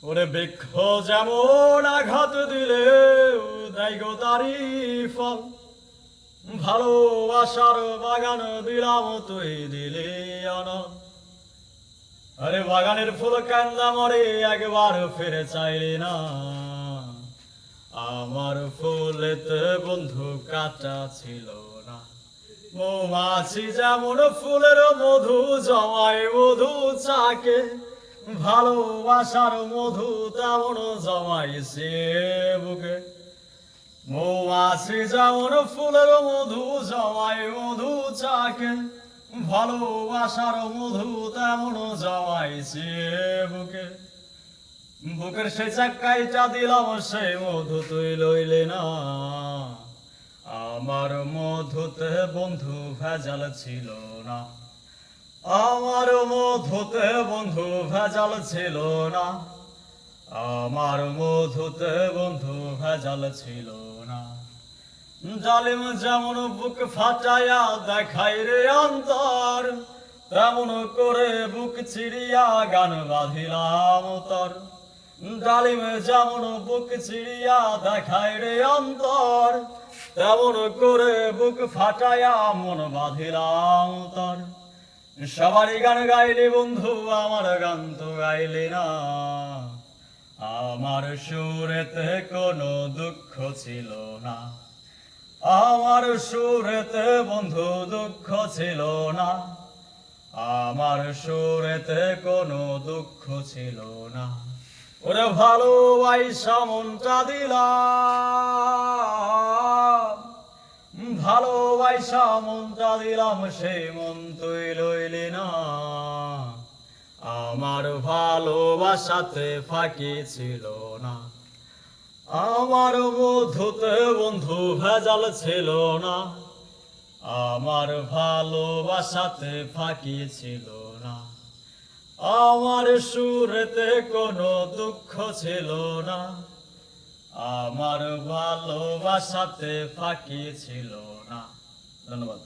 ওরে বৃক্ষ যেমন আঘাত দিলে দেয় গো তারি ফল, ভালোবাসার বাগান দিলাম তুই দিলে অনল। আরে বাগানের ফুল কান্দা মরে একবার ফিরে চাইলে না, আমার ফুলেতে বন্ধু কাটা ছিল না। মৌমাছি যেমন ফুলের মধু জমায় মধু চাকে, ভালোবাসার মধু তেমন জমাইছে বুকে। মৌমাছি যেমন ফুলের মধু জমায় মধু চাকে, ভালোবাসার মধু তেমন জমাইছে বুকে। বুকের সে চাকাইটা দিলাম সেই মধু তুই লইলে না, আমার মধুতে বন্ধু ভেজাল ছিল না। আমার মধুতে বন্ধু ভেজাল ছিল না, আমার মধুতে বন্ধু ভেজাল ছিল না। জালিম যেমন বুক ফাটাইয়া দেখাই রে অন্তর, তেমন করে বুক চিরিয়া গান বাঁধিলাম তোর। জালিম যেমন বুক চিরিয়া দেখাই রে অন্তর, তেমন করে বুক ফাটাইয়া মন বাঁধিলাম তোর। সবারই গান গাইলি বন্ধু, আমার গান তো গাইলি না। আমার সুরেতে কোনো দুঃখ ছিল না, আমার সুরেতে বন্ধু দুঃখ ছিল না, আমার সুরেতে কোনো দুঃখ ছিল না। ওরে ভালোবাসা মনটা দিলাম, ভালোবাসা মনটা দিলাম, সেই মন তুই লইলি না। আমার ভালোবাসাতে ফাঁকি ছিল না, আমার মধুতে বন্ধু ভেজাল ছিল না, আমার ভালোবাসাতে ফাঁকি ছিল না। আমার সুরেতে কোনো দুঃখ ছিল না, আমার ভালোবাসাতে ফাঁকি ছিল না। ধন্যবাদ।